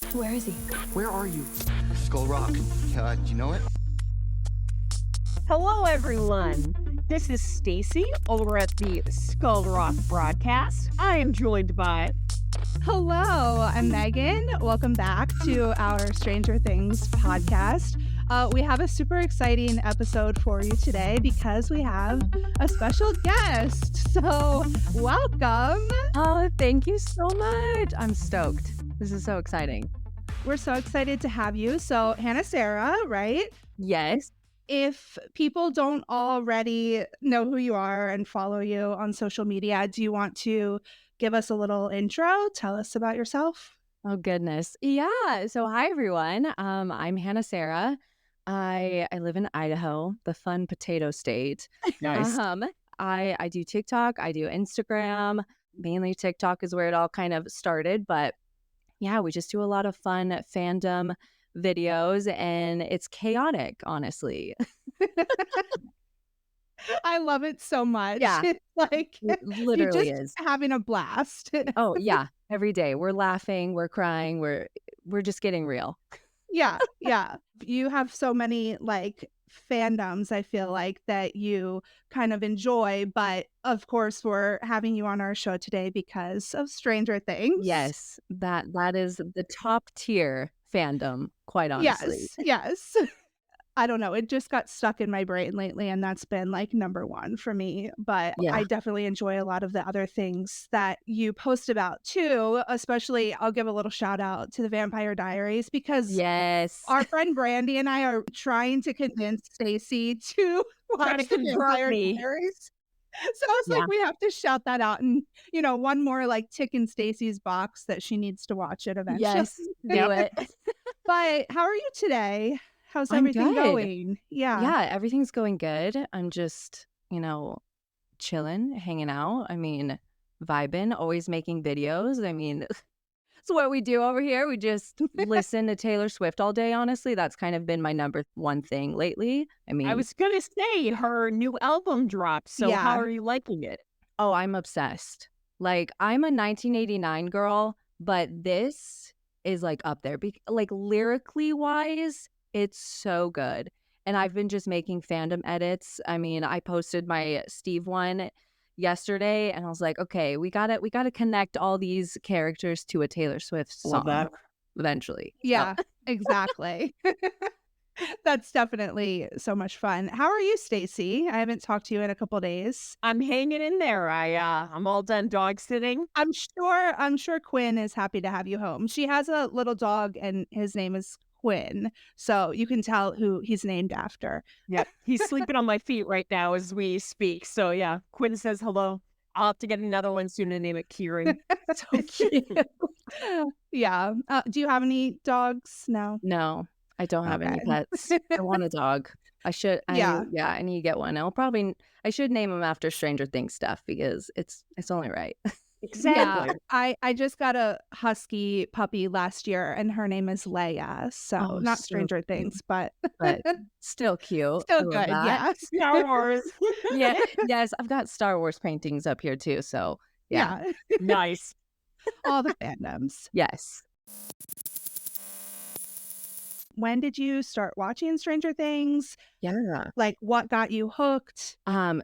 Where is he? Where are you? Skull Rock. Do you know it? Hello, everyone. This is Stacy over at the Skull Rock broadcast. I am joined by. Hello, I'm Megan. Welcome back to our Stranger Things podcast. We have a super exciting episode for you today because we have a special guest. So, welcome. Oh, thank you so much. I'm stoked. This is so exciting. We're so excited to have you. So, Hannah Sarah, right? Yes. If people don't already know who you are and follow you on social media, do you want to give us a little intro? Tell us about yourself. Oh, goodness. Yeah. So, hi, everyone. I'm Hannah Sarah. I live in Idaho, the fun potato state. Nice. I do TikTok. I do Instagram. Mainly TikTok is where it all kind of started. But yeah, we just do a lot of fun fandom videos, and it's chaotic, honestly. I love it so much. Yeah. It's like It you're literally just is. having a blast. Oh, yeah. Every day we're laughing, we're crying, we're just getting real. Yeah, yeah. You have so many like fandoms, I feel like, that you kind of enjoy, but of course we're having you on our show today because of Stranger Things. Yes, that is the top tier fandom, quite honestly. Yes. I don't know. It just got stuck in my brain lately, and that's been like number one for me. But Yeah. I definitely enjoy a lot of the other things that you post about too. Especially, I'll give a little shout out to the Vampire Diaries because Yes. our friend Brandy and I are trying to convince Stacy to Trying watch to the convert Vampire me. Diaries. So I was Yeah. like, we have to shout that out, and one more like tick in Stacy's box that she needs to watch it eventually. Yes, do it. But how are you today? How's I'm everything good. going? Yeah. Everything's going good. I'm just, chilling, hanging out. I mean, vibing, always making videos. I mean, it's what we do over here. We just listen to Taylor Swift all day, honestly. That's kind of been my number one thing lately. I mean, I was going to say her new album dropped. So, Yeah. how are you liking it? oh, I'm obsessed. Like, I'm a 1989 girl, but this is like up there. Like, lyrically wise, it's so good. And I've been just making fandom edits. I mean, I posted my Steve one yesterday, and I was like, okay, we gotta connect all these characters to a Taylor Swift Love song that. eventually. So, Yeah, exactly. That's definitely so much fun. How are you, Stacy? I haven't talked to you in a couple days. I'm hanging in there. I'm all done dog sitting. I'm sure Quinn is happy to have you home. She has a little dog and his name is Quinn. So you can tell who he's named after. Yeah, he's sleeping on my feet right now as we speak. So yeah, Quinn says hello. I'll have to get another one soon and name it Kieran. So cute. Yeah. Do you have any dogs? No. no, I don't have any Okay. pets. I want a dog. I Yeah. need to get one. I should name him after Stranger Things stuff because it's only right. Exactly. Yeah, I just got a husky puppy last year, and her name is Leia. So Oh, not so Stranger cute. Things, but But still cute. I still love good. that. Yeah. Star Wars. Yeah, yes, I've got Star Wars paintings up here too. So yeah, Yeah. Nice. All the fandoms. yes. When did you start watching Stranger Things? Yeah. Like, what got you hooked?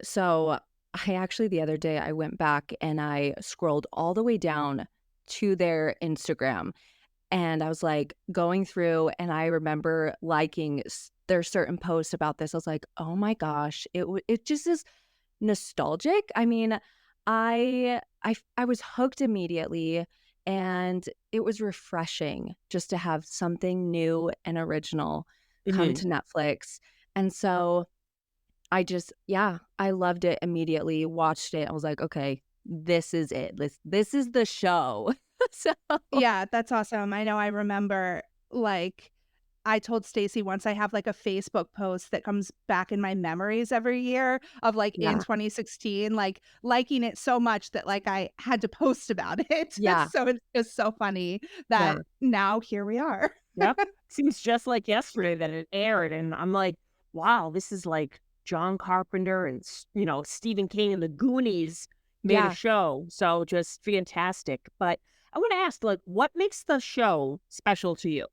So I actually the other day I went back and I scrolled all the way down to their Instagram, and I was like going through, and I remember liking their certain posts about this. I was like, oh my gosh, it just is nostalgic. I mean, I was hooked immediately, and it was refreshing just to have something new and original come Mhm. to Netflix. And so I loved it immediately, watched it. I was like, okay, this is it. This is the show. So Yeah, that's awesome. I know I remember, like, I told Stacy once I have like a Facebook post that comes back in my memories every year of like in yeah, 2016, like liking it so much that like I had to post about it. yeah, So it's just so funny yeah, that now here we are. Yep. Seems just like yesterday that it aired. And I'm like, wow, this is like John Carpenter and, Stephen King and the Goonies made yeah. a show. So just fantastic. But I want to ask, like, what makes the show special to you?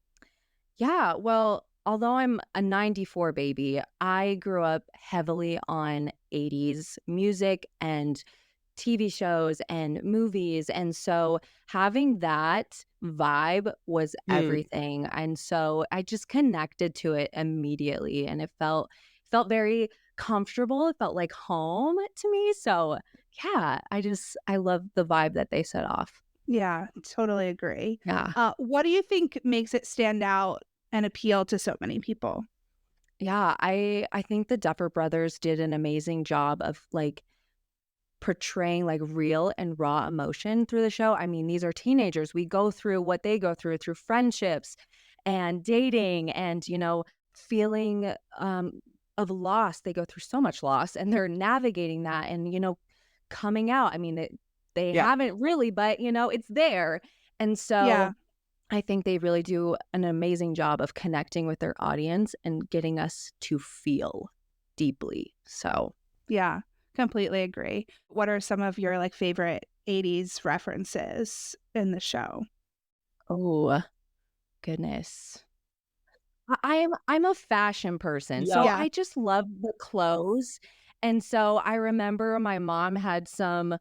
Yeah, well, although I'm a 94 baby, I grew up heavily on 80s music and TV shows and movies. And so having that vibe was Mm. everything. And so I just connected to it immediately and it felt very comfortable. It felt like home to me. So yeah, I love the vibe that they set off. Yeah, totally agree. Yeah. What do you think makes it stand out and appeal to so many people? Yeah, I think the Duffer Brothers did an amazing job of like portraying like real and raw emotion through the show. I mean, these are teenagers. We go through what they go through friendships and dating and, feeling of loss. They go through so much loss and they're navigating that and, coming out. I mean, they Yeah. haven't really, but, it's there. And so Yeah, I think they really do an amazing job of connecting with their audience and getting us to feel deeply. So, yeah, completely agree. What are some of your like favorite 80s references in the show? oh, goodness. I'm a fashion person, so Yeah. Yeah. I just love the clothes, and so I remember my mom had some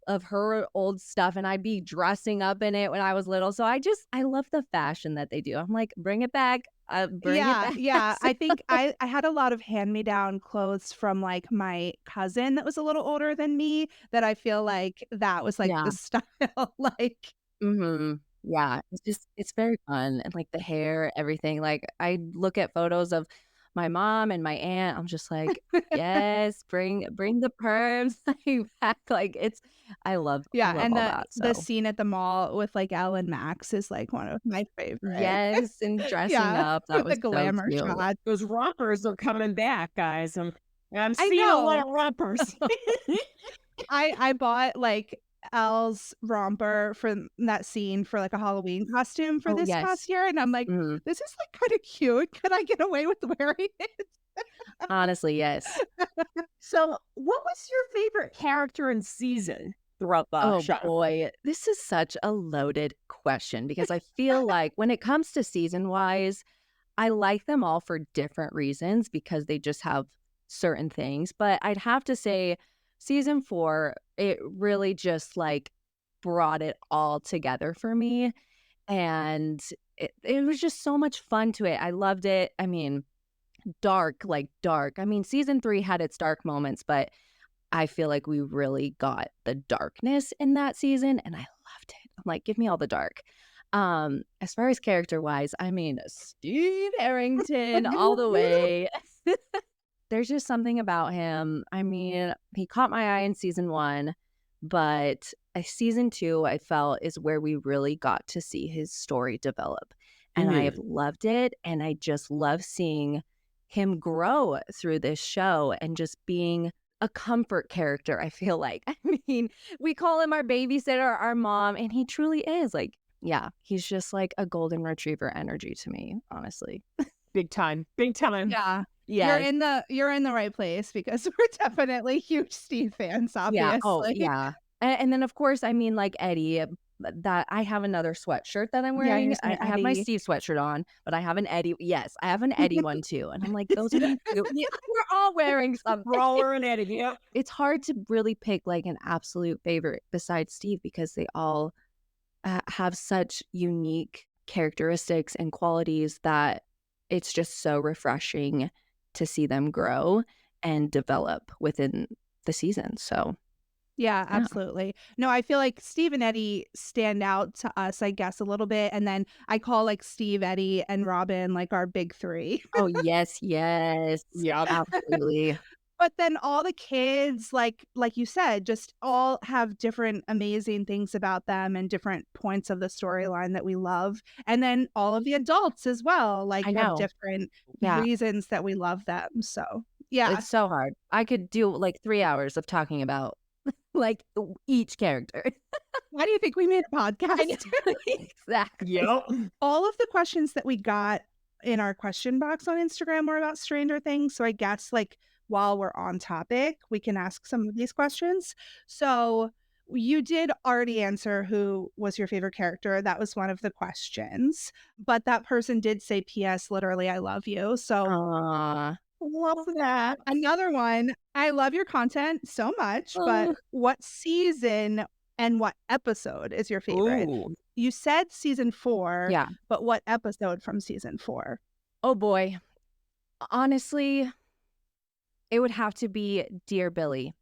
of her old stuff, and I'd be dressing up in it when I was little, so I love the fashion that they do. I'm like, "Bring it back, bring it Yeah, back." yeah. So I think I had a lot of hand-me-down clothes from, like, my cousin that was a little older than me that I feel like that was, like, the yeah. style, like Mhm. Yeah, it's very fun, and, like, the hair, everything, like, I look at photos of my mom and my aunt, I'm just like, "Yes, bring the perms, like, back," like, I yeah, love and all that, the so scene at the mall with, like, Ellen Max is, like, one of my favorite. yes, and dressing Yeah, up, that with was the so glamour cute. shot. Those rompers are coming back, guys. I'm I seeing a lot know. of rompers. I bought, like, Elle's romper from that scene for, like, a Halloween costume for Oh, this past yes. year, and I'm like, Mhm. "This is, like, kinda cute. Could I get away with wearing it?" Honestly, yes. So, what was your favorite character and season throughout the Oh show? boy, this is such a loaded question because I feel like when it comes to season-wise, I like them all for different reasons because they just have certain things, but I'd have to say season 4, it really just, like, brought it all together for me, and it was just so much fun to it. I loved it. I mean, dark, like, dark. I mean, season 3 had its dark moments, but I feel like we really got the darkness in that season, and I loved it. I'm like, "Give me all the dark." As far as character-wise, I mean, Steve Arrington all the way. There's just something about him. I mean, he caught my eye in season 1, but, season 2, I felt, is where we really got to see his story develop, and I have Mm. loved it, and I just love seeing him grow through this show and just being a comfort character, I feel like. I mean, we call him our babysitter, our mom, and he truly is, like yeah, he's just like a golden retriever energy to me, honestly. Big time. Big time. Yeah. Yes. You're in the right place because we're definitely huge Steve fans, Yeah. Oh, obviously. yeah. And then, of course, I mean, like Eddie, that I have another sweatshirt that I'm Yeah, wearing. here's an I have my Eddie. Steve sweatshirt on, but I have an Eddie. Yes, I have an Eddie one too. And I'm like, those are the two. Yeah, we're all wearing something. Roller and Eddie. Yeah. It's hard to really pick like an absolute favorite besides Steve because they all have such unique characteristics and qualities that it's just so refreshing to see them grow and develop within the season. So, Yeah, yeah. absolutely. No, I feel like Steve and Eddie stand out to us, I guess, a little bit, and then I call, like, Steve, Eddie, and Robin, like, our big 3. Oh, yes, yes. Yep. Absolutely. But then all the kids, like you said, just all have different amazing things about them and different points of the storyline that we love, and then all of the adults as well, like, I have know. different Yeah. reasons that we love them, so, yeah. It's so hard. I could do like 3 hours of talking about like each character. Why do you think we made a I podcast? know. Exactly. Yep. All of the questions that we got in our question box on Instagram were about Stranger Things, so I guess, like, while we're on topic, we can ask some of these questions. So, You did already answer who was your favorite character. That was one of the questions. But that person did say, P.S. literally, I love you. So Aw. Love that. another one, I love your content so much, but Oh. what season and what episode is your favorite? Ooh. You said season 4, Yeah. but what episode from season 4? Oh boy. Honestly, it would have to be Dear Billy.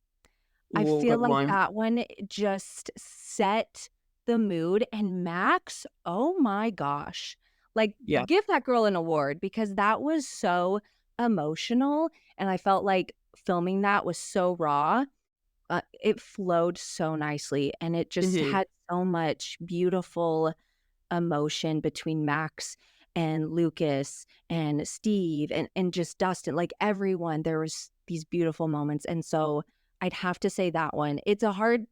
I Ooh, feel good like one. that one just set the mood. And Max, oh my gosh. Like, Yeah. give that girl an award because that was so emotional. And I felt like filming that was so raw. It flowed so nicely. And it just Mhm. had so much beautiful emotion between Max and Lucas and Steve and just Dustin, like everyone, there was these beautiful moments. And so I'd have to say that one. It's a hard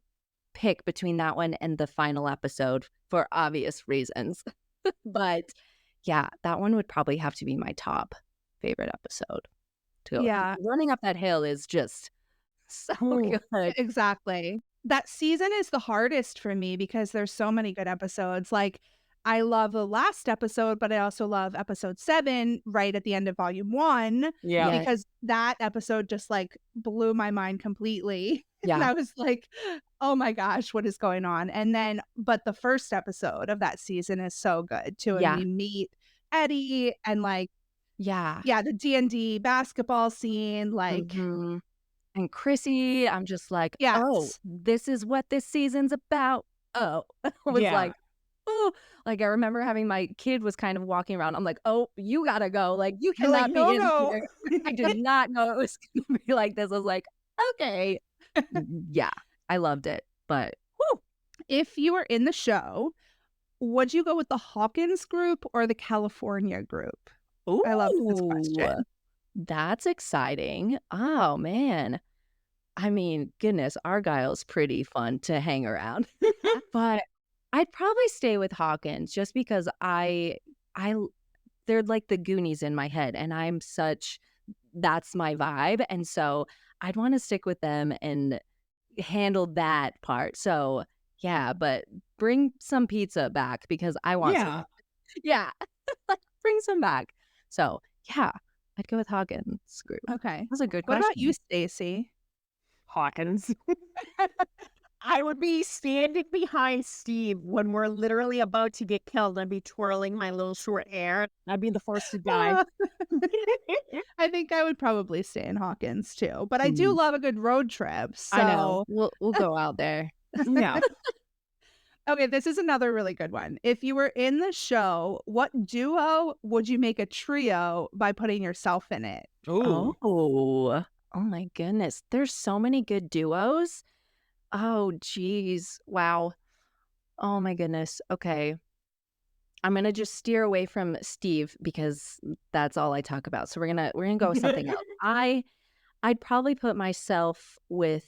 pick between that one and the final episode for obvious reasons. But yeah, that one would probably have to be my top favorite episode. Too. Yeah, Running up that hill is just so Ooh. good. exactly. That season is the hardest for me because there's so many good episodes. Like, I love the last episode, but I also love episode 7 right at the end of volume 1 Yeah. Yeah. because that episode just like blew my mind completely. And Yeah. I was like, oh my gosh, what is going on? And then, but the first episode of that season is so good too. And Yeah. we meet Eddie and like, Yeah. yeah, the D&D basketball scene, like, Mhm. And Chrissy, I'm just like, oh, yes. this is what this season's about. Oh, I was Yeah. like, oh, like I remember having my kid was kind of walking around. I'm like, oh, you gotta go. Like, you You're like, cannot be no, in no. here. I did not know it was gonna be like this. I was like, okay. Yeah, I loved it. But whew, If you were in the show, would you go with the Hawkins group or the California group? I love this question. that's exciting. Oh man. I mean, goodness, Argyle's pretty fun to hang around. But I'd probably stay with Hawkins just because I they're like the Goonies in my head and that's my vibe. And so I'd want to stick with them and handle that part. So yeah, but bring some pizza back because I want some. Yeah. Yeah. Like, bring some back. So yeah, I'd go with Hawkins group. Okay. That's a good What question. about you, Stacy? Hawkins. I would be standing behind Steve when we're literally about to get killed. I'd be twirling my little short hair. I'd be the first to die. I think I would probably stay in Hawkins too, but I do love a good road trip. So I know. We'll go out there. Yeah. okay, this is another really good one. If you were in the show, what duo would you make a trio by putting yourself in it? Ooh. Oh my goodness. There's so many good duos. Oh geez. Wow. Oh my goodness. Okay. I'm gonna just steer away from Steve because that's all I talk about. So we're gonna go with something else. I'd probably put myself with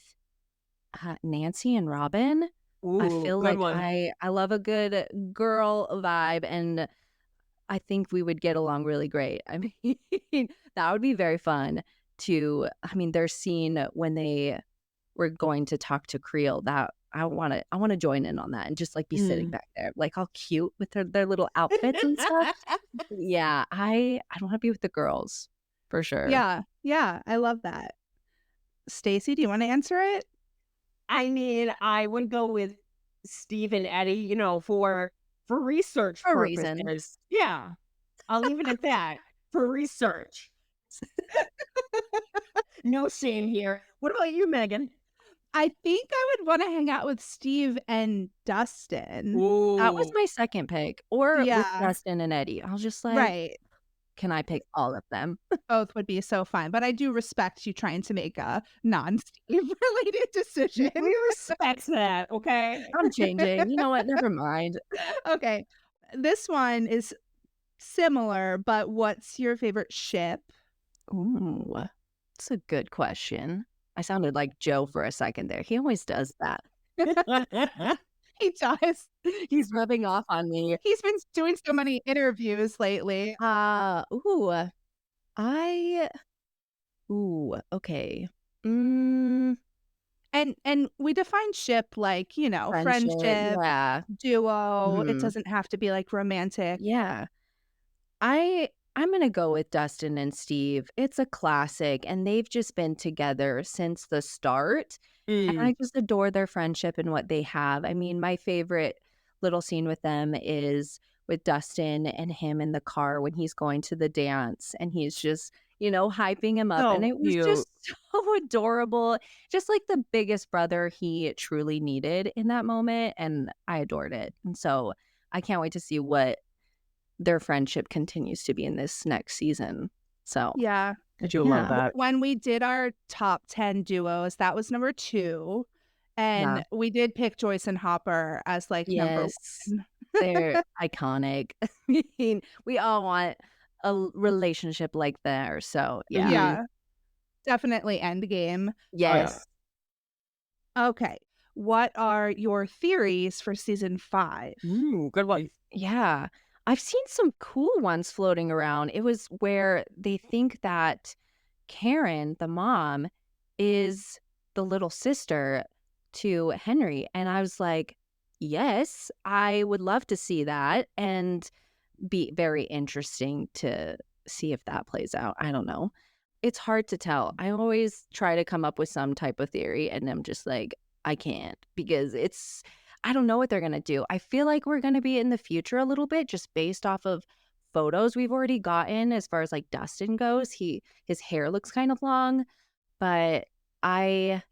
Nancy and Robin. Ooh, I feel good like one. I love a good girl vibe and I think we would get along really great. I mean, that would be very fun their scene when they were going to talk to Creel, that I want to join in on that and just like be sitting back there, like all cute with their little outfits and stuff. Yeah, I want to be with the girls for sure. Yeah, I love that. Stacy, do you want to answer it? I mean, I would go with Steve and Eddie, for research For a purposes. reason. Yeah. I'll leave it at that. For research. No shame here. What about you, Megan? I think I would want to hang out with Steve and Dustin. Ooh. That was my second pick, or with Yeah. Dustin and Eddie. I was just like, Right. can I pick all of them? Both would be so fun. But I do respect you trying to make a non-Steve related decision. We respect that, okay? I'm changing. You know what? Never mind. Okay. This one is similar, but what's your favorite ship? Ooh, that's a good question. I sounded like Joe for a second there. He always does that. He does. He's rubbing off on me. He's been doing so many interviews lately. Okay. And we define ship like, Friendship, friendship, yeah. duo. It Mhm. doesn't have to be like romantic. Yeah. I'm gonna go with Dustin and Steve. It's a classic, and they've just been together since the start, and Mm. I just adore their friendship and what they have. I mean, my favorite little scene with them is with Dustin and him in the car when he's going to the dance, and he's just, hyping him up, and So it was cute. just so adorable, just like the biggest brother he truly needed in that moment, and I adored it, and so I can't wait to see what their friendship continues to be in this next season. So, Yeah. I do love yeah, that. When we did our top 10 duos, that was number 2. yeah. And we did pick Joyce and Hopper as like number Yes, 1. they're iconic. I mean, we all want a relationship like theirs, so yeah. Mhm. Yeah, definitely Endgame. Oh, yeah. Yes. Okay. What are your theories for season 5? Ooh, good one. Yeah. I've seen some cool ones floating around. It was where they think that Karen, the mom, is the little sister to Henry. And I was like, yes, I would love to see that and be very interesting to see if that plays out. I don't know. It's hard to tell. I always try to come up with some type of theory and I'm just like, I can't because I don't know what they're going to do. I feel like we're going to be in the future a little bit just based off of photos we've already gotten as far as like Dustin goes. His hair looks kind of long, but I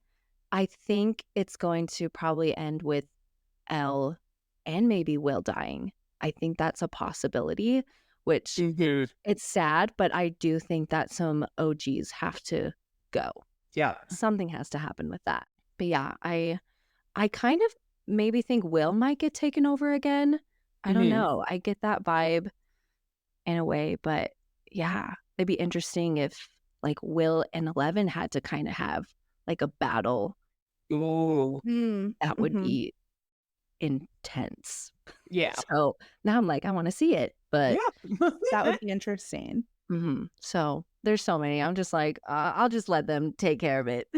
I think it's going to probably end with Elle and maybe Will dying. I think that's a possibility, which Mhm. it's sad, but I do think that some OGs have to go. Yeah. Something has to happen with that. But yeah, I kind of maybe think Will might get taken over again. I don't Mhm. know. I get that vibe in a way, but yeah, it'd be interesting if like Will and Eleven had to kind of have like a battle. Ooh. Mm. That would Mhm. be intense. Yeah. So now I'm like, I want to see it, but Yeah. That would be interesting. So there's so many. I'm just like, I'll just let them take care of it.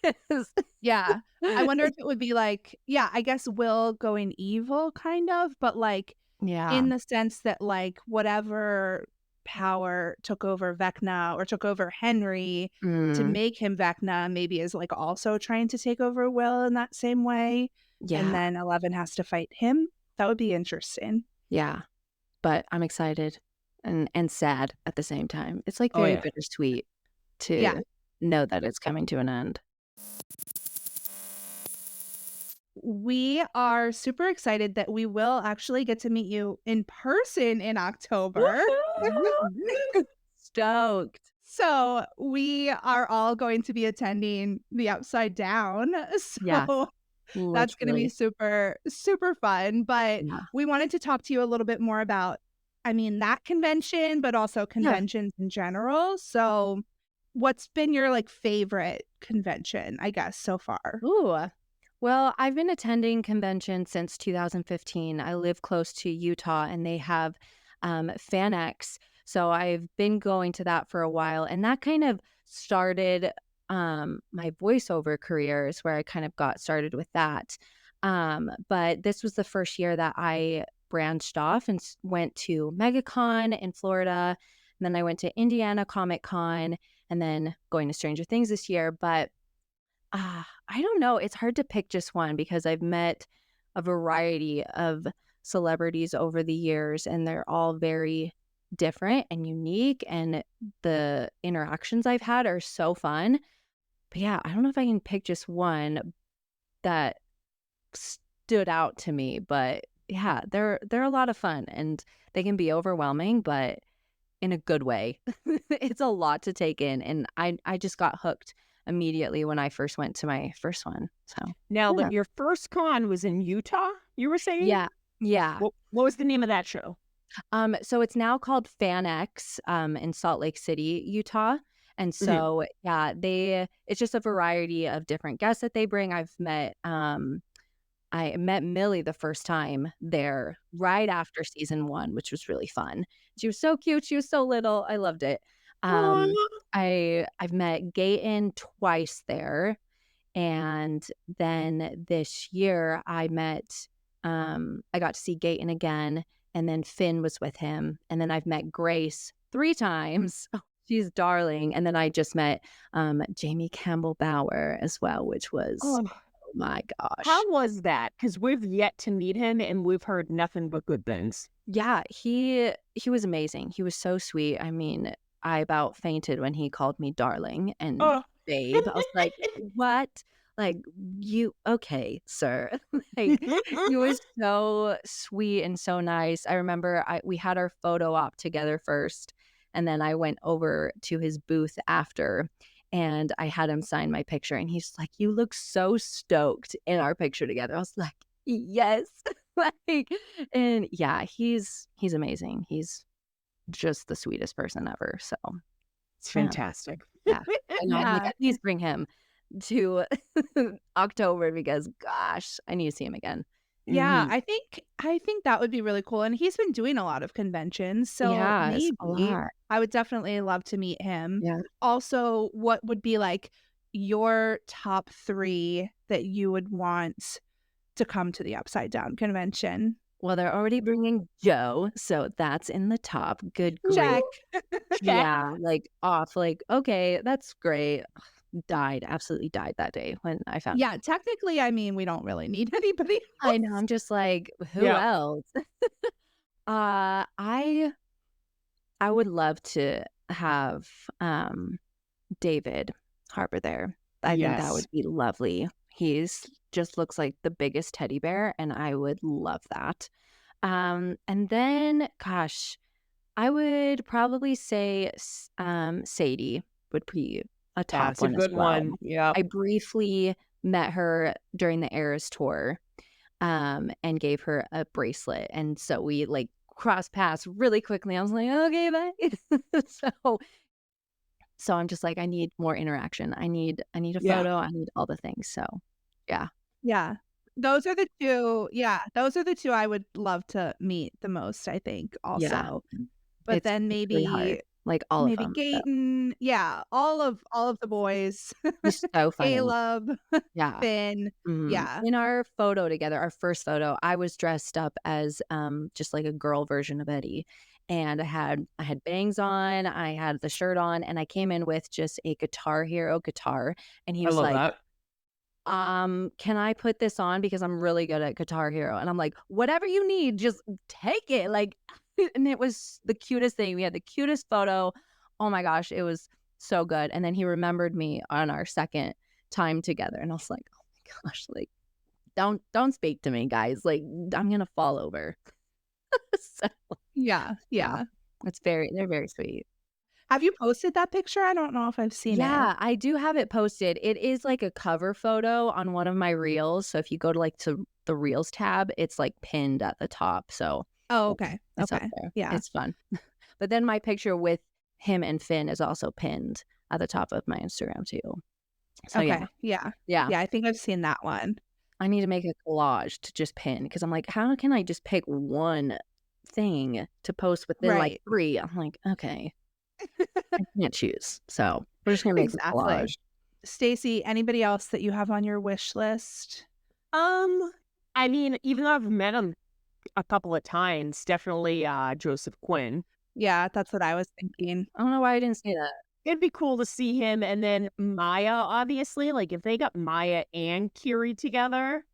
Yes. Yeah. I wonder if it would be like, yeah, I guess Will going evil kind of, but like Yeah. in the sense that like whatever power took over Vecna or took over Henry to Mm, make him Vecna maybe is like also trying to take over Will in that same way. And yeah. then 11 has to fight him. That would be interesting. Yeah. But I'm excited and sad at the same time. It's like Oh, very yeah. bittersweet Yeah. to know that it's coming to an end. We are super excited that we will actually get to meet you in person in October. Woohoo! Stoked. So we are all going to be attending the Upside Down. Yeah, So that's going to be literally. super, super fun. But Yeah. we wanted to talk to you a little bit more about, I mean, that convention, but also Yeah. conventions in general. So what's been your like favorite convention, I guess, so far? Ooh. Well, I've been attending conventions since 2015. I live close to Utah and they have FanX. So I've been going to that for a while. And that kind of started my voiceover careers where I kind of got started with that. But this was the first year that I branched off and went to MegaCon in Florida. And then I went to Indiana Comic Con and then going to Stranger Things this year. But I don't know. It's hard to pick just one because I've met a variety of celebrities over the years and they're all very different and unique and the interactions I've had are so fun. But yeah, I don't know if I can pick just one that stood out to me, but yeah, they're a lot of fun and they can be overwhelming, but in a good way. It's a lot to take in and I just got hooked immediately when I first went to my first one. So, Now, yeah. your first con was in Utah, you were saying? Yeah. Yeah. What was the name of that show? So it's now called FanX in Salt Lake City, Utah. And Mhm. so yeah, it's just a variety of different guests that they bring. I met Millie the first time there right after season 1, which was really fun. She was so cute. She was so little. I loved it. Aw. I've met Gaten twice there, And then this year I got to see Gaten again, and then Finn was with him. And then I've met Grace 3 times. She's darling. And then I just met Jamie Campbell Bower as well, which was, Oh, oh my gosh. how was that? Because we've yet to meet him and we've heard nothing but good things. Yeah, he was amazing. He was so sweet. I mean, I about fainted when he called me darling and Oh. babe. I was like, "What? Like, you okay, sir?" Like, he was so sweet and so nice. I remember we had our photo op together first, and then I went over to his booth after, and I had him sign my picture, and he's like, "You look so stoked in our picture together." I was like, "Yes." Like, and yeah, he's amazing. He's just the sweetest person ever. So It's yeah, fantastic. yeah. I know. I'm like, Yeah. at least bring him to October because gosh, I need to see him again. Yeah, Mhm. I think that would be really cool. And he's been doing a lot of conventions, so Yes, a maybe lot. I would definitely love to meet him. Yeah. Also, what would be like your top 3 that you would want to come to the Upside Down convention? Well, they're already bringing Joe, so that's in the top. Good grief. Check. Yeah, like off. Like okay, that's great. Died, absolutely died that day when I found. Yeah, technically, I mean, we don't really need anybody I know. else. I'm just like, who Yeah. else? I would love to have David Harbour there. I think that Yes. would be lovely. He's just looks like the biggest teddy bear, and I would love that. And then, gosh, I would probably say Sadie would be a top That's a one as good well. one. Yep. I briefly met her during the Eras tour, and gave her a bracelet, and so we like crossed paths really quickly. I was like, okay, bye. So I'm just like, I need more interaction. I need a Yeah. photo. I need all the things. So yeah, Yeah. Those are the 2 yeah, those are the 2 I would love to meet the most, I think, yeah, also. But then it's really hard. Like all of maybe them. So Gaten, yeah, all of the boys. he's so funny. Caleb, Yeah. Finn, Mhm. yeah. In our photo together, our first photo, I was dressed up as just like a girl version of Eddie. And I had bangs on, I had the shirt on, and I came in with just a Guitar Hero guitar. And he I was love like, that. can I put this on? Because I'm really good at Guitar Hero. And I'm like, whatever you need, just take it. Like, and it was the cutest thing. We had the cutest photo. Oh my gosh, it was so good. And then he remembered me on our second time together. And I was like, oh my gosh, like, don't speak to me, guys. Like, I'm gonna fall over. So Yeah, yeah, yeah. they're very sweet. Have you posted that picture? I don't know if I've seen it. Yeah, I do have it posted. It is like a cover photo on one of my reels. So if you go to like to the reels tab, it's like pinned at the top. So Oh, it's okay, it's up okay, there. yeah. It's fun. But then my picture with him and Finn is also pinned at the top of my Instagram too. So Okay, yeah. yeah. Yeah, I think I've seen that one. I need to make a collage to just pin because I'm like, how can I just pick one thing to post within like Right. 3? I'm like, okay, I can't choose. So we're just gonna make a Exactly. collage. Stacey, anybody else that you have on your wish list? I mean, even though I've met him a couple of times, definitely Joseph Quinn. Yeah, that's what I was thinking. I don't know why I didn't say that. It'd be cool to see him, and then Maya, obviously. Like, if they got Maya and Kiri together,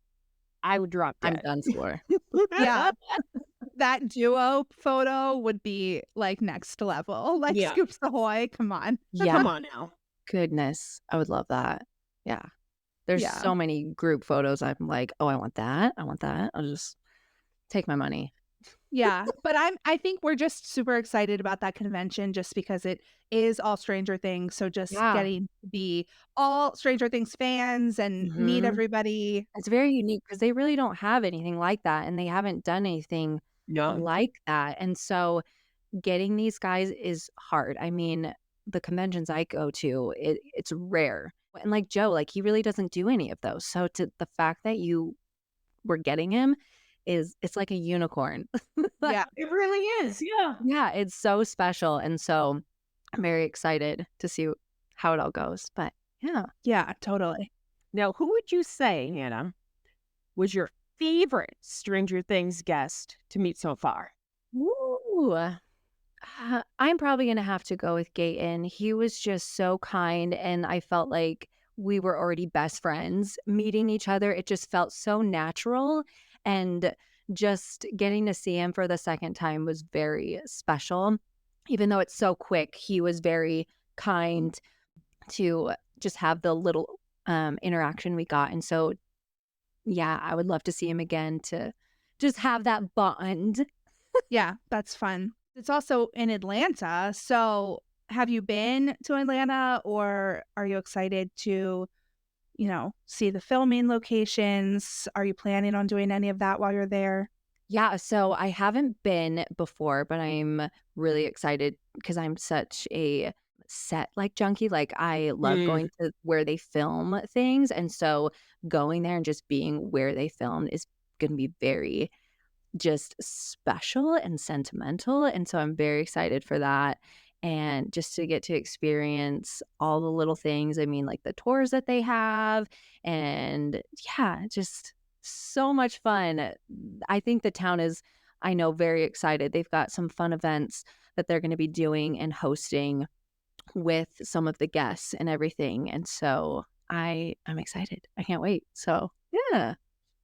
I would drop I'm dead. done for. Yeah. That duo photo would be like next level. Like Yeah. Scoops Ahoy, come on. Yeah, Come on now. goodness, I would love that. Yeah, there's Yeah. so many group photos. I'm like, oh, I want that. I want that. I'll just take my money. Yeah, but I think we're just super excited about that convention just because it is all Stranger Things. So just Yeah. getting to be all Stranger Things fans and meet Mhm. everybody. It's very unique because they really don't have anything like that, and they haven't done anything No. like that. And so getting these guys is hard. I mean, the conventions I go to, it's rare. And like Joe, like he really doesn't do any of those. So to the fact that you were getting him it's like a unicorn. Like, Yeah. It really is. Yeah. yeah, it's so special. And so I'm very excited to see how it all goes. But yeah. Yeah, totally. Now, who would you say, Hannah, was your favorite Stranger Things guest to meet so far? Ooh. I'm probably gonna have to go with Gaten. He was just so kind, and I felt like we were already best friends. Meeting each other, it just felt so natural, and just getting to see him for the second time was very special. Even though it's so quick, he was very kind to just have the little interaction we got. And so, yeah, I would love to see him again to just have that bond. Yeah, that's fun. It's also in Atlanta. So have you been to Atlanta, or are you excited to, see the filming locations? Are you planning on doing any of that while you're there? Yeah, so I haven't been before, but I'm really excited because I'm such a set like junkie. Like I love Mm. going to where they film things. And so going there and just being where they filmed is going to be very just special and sentimental. And so I'm very excited for that. And just to get to experience all the little things. I mean, like the tours that they have. And yeah, just so much fun. I think the town is, I know, very excited. They've got some fun events that they're going to be doing and hosting with some of the guests and everything. And so I'm excited. I can't wait. So yeah.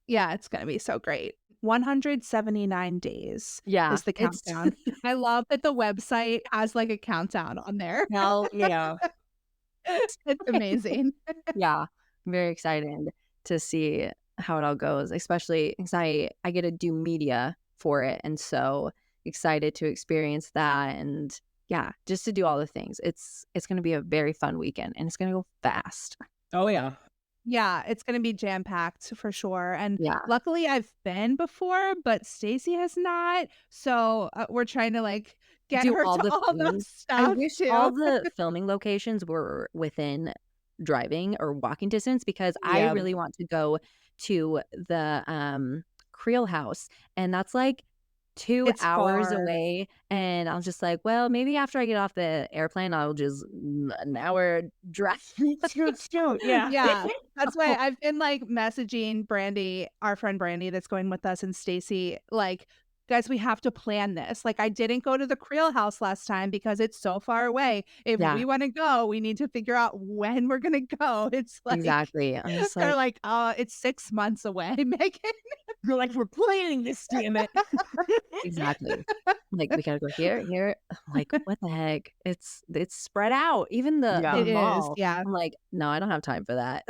Yeah, it's going to be so great. 179 days Yeah. is the It's countdown. I love that the website has like a countdown on there. Hell yeah. It's amazing. yeah. I'm very excited to see how it all goes, especially because I get to do media for it. And so excited to experience that and yeah, just to do all the things. It's gonna be a very fun weekend and it's gonna go fast. Oh, yeah. Yeah, it's going to be jam-packed for sure. And Yeah. luckily I've been before, but Stacy has not. So we're trying to like get Do her all to the all the things. I stuff wish all too. the filming locations were within driving or walking distance because I Yeah. really want to go to the Creel house and that's like 2 It's hours far. away and I was just like, well, maybe after I get off the airplane, I'll just an hour drive. Shoot. Yeah. Yeah, that's why I've been like messaging Brandy, our friend Brandy that's going with us, and Stacy, like, guys, we have to plan this. Like, I didn't go to the Creel house last time because it's so far away. If Yeah, we want to go, we need to figure out when we're gonna go. It's like exactly. I'm just they're like, like, it's 6 months away, Megan. You're like, we're planning this, damn it. exactly. Like, we gotta go here, here. I'm like, what the heck? It's spread out. Even the Yeah. It is, mall. yeah. I'm like, no, I don't have time for that.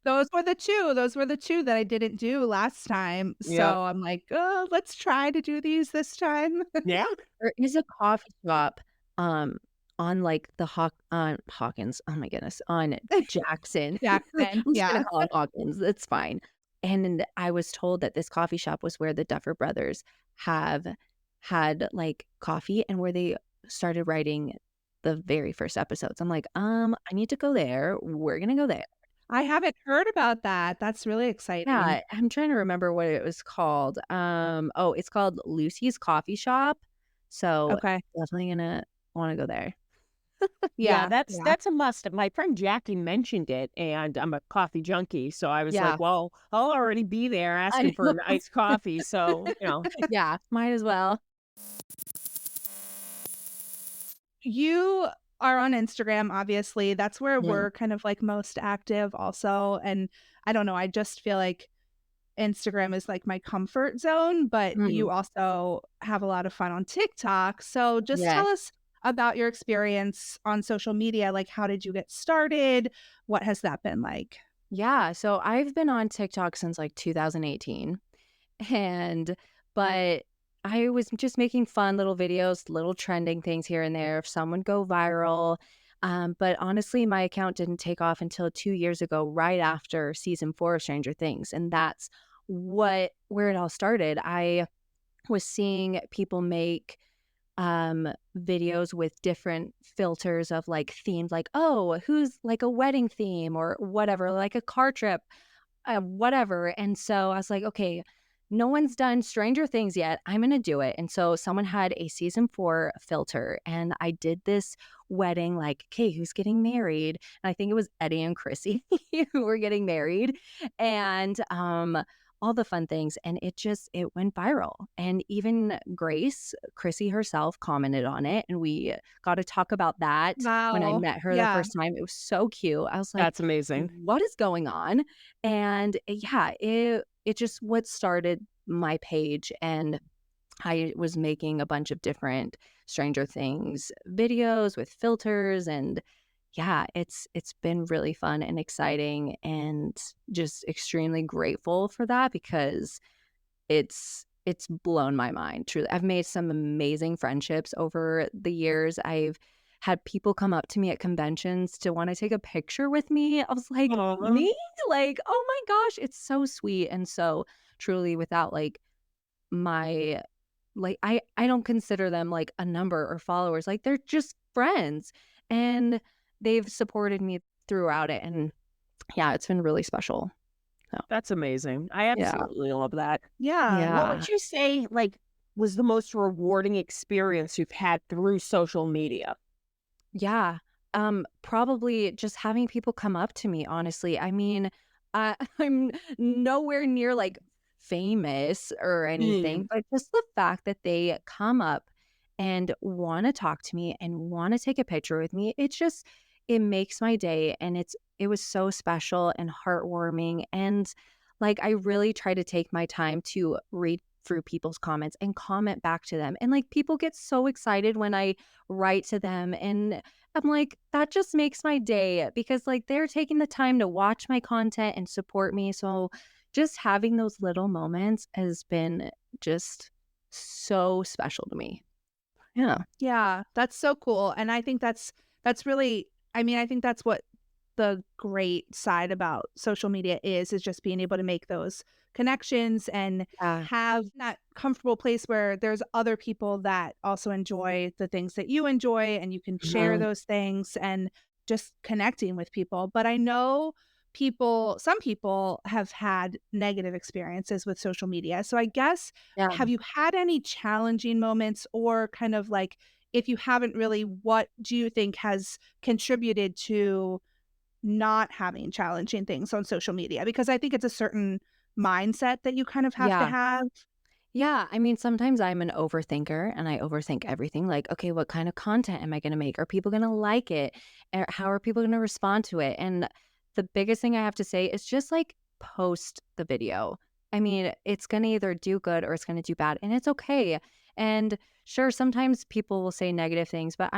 Those were the two. Those were the two that I didn't do last time. So Yeah. I'm like, oh, let's try to do these this time. Yeah. There is a coffee shop, um, on like the on Hawkins. Oh my goodness, on Jackson. Jackson, I'm just yeah. gonna call it Hawkins. It's fine. And I was told that this coffee shop was where the Duffer Brothers have had like coffee and where they started writing the very first episodes. I'm like, I need to go there. We're gonna go there. I haven't heard about that. That's really exciting. Yeah, I'm trying to remember what it was called. Oh, it's called Lucy's Coffee Shop. So Okay. definitely gonna want to go there. Yeah, Yeah. that's a must. My friend Jackie mentioned it, and I'm a coffee junkie, so I was Yeah. like, well, I'll already be there asking for know. an iced coffee, so Yeah, might as well. You are on Instagram, obviously. That's where Mm. we're kind of like most active also. And I don't know, I just feel like Instagram is like my comfort zone, but Mm. you also have a lot of fun on TikTok. So just Yes. tell us about your experience on social media. Like, how did you get started? What has that been like? Yeah, so I've been on TikTok since like 2018. But I was just making fun little videos, little trending things here and there. If some would go viral. But honestly, my account didn't take off until 2 years ago, right after season 4 of Stranger Things. And that's where it all started. I was seeing people make videos with different filters of like themes, like, oh, who's like a wedding theme or whatever, like a car trip, whatever. And so I was like, okay, no one's done Stranger Things yet. I'm going to do it. And so someone had a season 4 filter and I did this wedding like, okay, who's getting married? And I think it was Eddie and Chrissy who were getting married and all the fun things. And it went viral. And even Grace, Chrissy herself commented on it. And we got to talk about that when I Wow. met her the Yeah. first time. It was so cute. I was like, That's amazing. what is going on? And yeah, it just what started my page, and I was making a bunch of different Stranger Things videos with filters, and yeah, it's been really fun and exciting and just extremely grateful for that because it's blown my mind, truly. I've made some amazing friendships over the years. I've had people come up to me at conventions to wanna take a picture with me. I was like, Aw. "Me?" Like, "Oh my gosh," it's so sweet, and so truly without, like, my I don't consider them, like, a number or followers, like, they're just friends, and they've supported me throughout it, and yeah, it's been really special. So, That's amazing. I yeah. absolutely love that. Yeah. What Yeah. would you say, like, was the most rewarding experience you've had through social media? Yeah. Probably just having people come up to me, honestly. I mean, I'm nowhere near like famous or Mm. anything, but just the fact that they come up and want to talk to me and want to take a picture with me, it makes my day, and it was so special and heartwarming, and like I really try to take my time to read through people's comments and comment back to them. And like people get so excited when I write to them, and I'm like, that just makes my day because like they're taking the time to watch my content and support me. So just having those little moments has been just so special to me. Yeah. Yeah, that's so cool, and I think that's really I mean, I think that's what the great side about social media is just being able to make those connections and Yeah. have that comfortable place where there's other people that also enjoy the things that you enjoy, and you can share Mhm. those things and just connecting with people. But I know some people have had negative experiences with social media. So I guess, Yeah. have you had any challenging moments, or kind of like, if you haven't really, what do you think has contributed to not having challenging things on social media? Because I think it's a certain mindset that you kind of have to Yeah. have. Yeah, I mean, sometimes I'm an overthinker and I overthink everything. Like, okay, what kind of content am I going to make? Are people going to like it? How are people going to respond to it? And the biggest thing I have to say is just like post the video. I mean, it's going to either do good or it's going to do bad, and it's okay. And sure, sometimes people will say negative things, but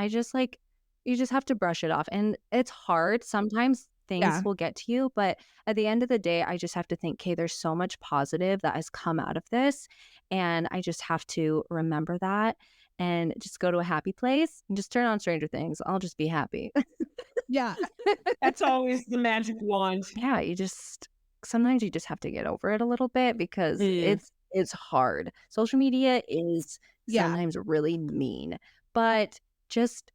you just have to brush it off. And it's hard. Sometimes Yeah. things will get to you, but at the end of the day, I just have to think, okay, there's so much positive that has come out of this, and I just have to remember that and just go to a happy place and just turn on Stranger Things. I'll just be happy. Yeah. That's always the magic wand. Yeah, sometimes you just have to get over it a little bit because Mm. it's hard. Social media is Yeah. sometimes really mean, but just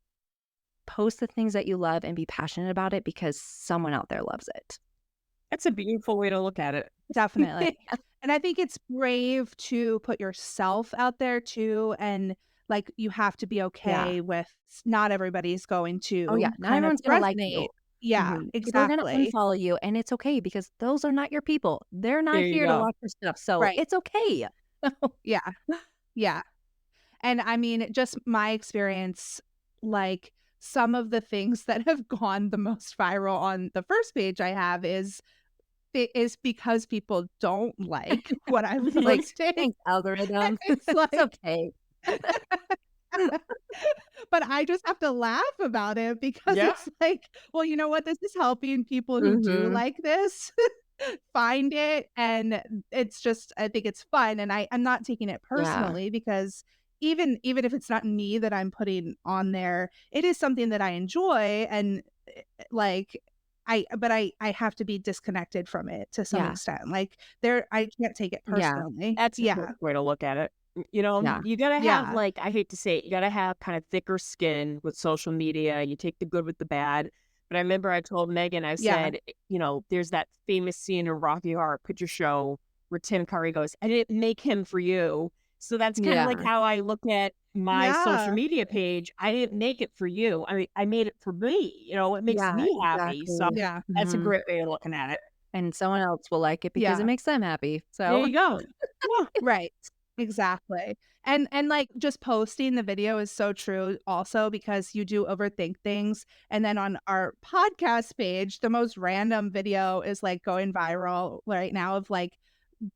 post the things that you love and be passionate about it because someone out there loves it. That's a beautiful way to look at it. Definitely. And I think it's brave to put yourself out there too, and, like, you have to be Yeah. okay with not everybody's going Oh, yeah. to Not kind of everyone's gonna like you. resonate. Yeah, Mhm. People are gonna exactly. unfollow you, and it's okay because those are not your people. They're There not you here to go. watch your stuff, so Right. it's okay. Yeah. Yeah. And I mean, just my experience, like, some of the things that have gone the most viral on the first page I have is because people don't like what I'm Like, posting. "Thanks, algorithm. It's It's like okay." but I just have to laugh about it because Yeah. it's like, well, you know what? This is helping people who do Mhm. like this find it, and it's just I think it's fun, and I'm not taking it Yeah. personally because even if it's not me that I'm putting on there, it is something that I enjoy, and like I have to be disconnected from it to some Yeah. extent. Like I can't take it Yeah. personally. That's a Yeah. good way to look at it. You know, Yeah. you gotta have, Yeah. like, I hate to say it, you gotta have kind of thicker skin with social media. You take the good with the bad. But I remember I told Megan, I Yeah. said, there's that famous scene in Rocky Horror Picture Show where Tim Curry goes, I didn't make him for you. So that's kind of like Yeah. how I look at my social Yeah. media page. I didn't make it for you. I made it for me. You know, it makes Yeah, me happy. So exactly. Yeah. that's a Mhm. great way of looking at it. And someone else will like it because it Yeah. makes them happy. There So you go. Yeah. Right. Exactly. And like just posting the video is so true also because you do overthink things. And then on our podcast page, the most random video is like going viral right now of like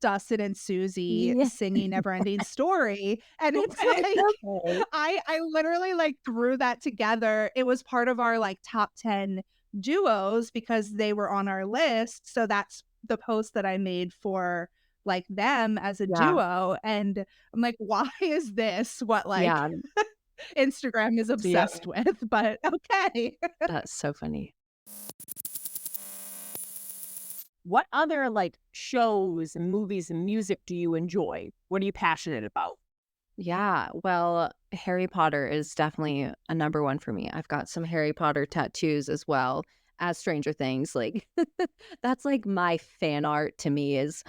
Dustin and Susie yeah. singing Neverending Story. And it's like Okay. I literally like threw that together. It was part of our like top 10 duos because they were on our list. So that's the post that I made for like them as a Yeah. duo. And I'm like, why is this what like Yeah. Instagram is Yeah. obsessed with? But okay. That's so funny. What other like shows and movies and music do you enjoy? What are you passionate about? Yeah. Well, Harry Potter is definitely a number one for me. I've got some Harry Potter tattoos as well as Stranger Things. Like that's like my fan art to me is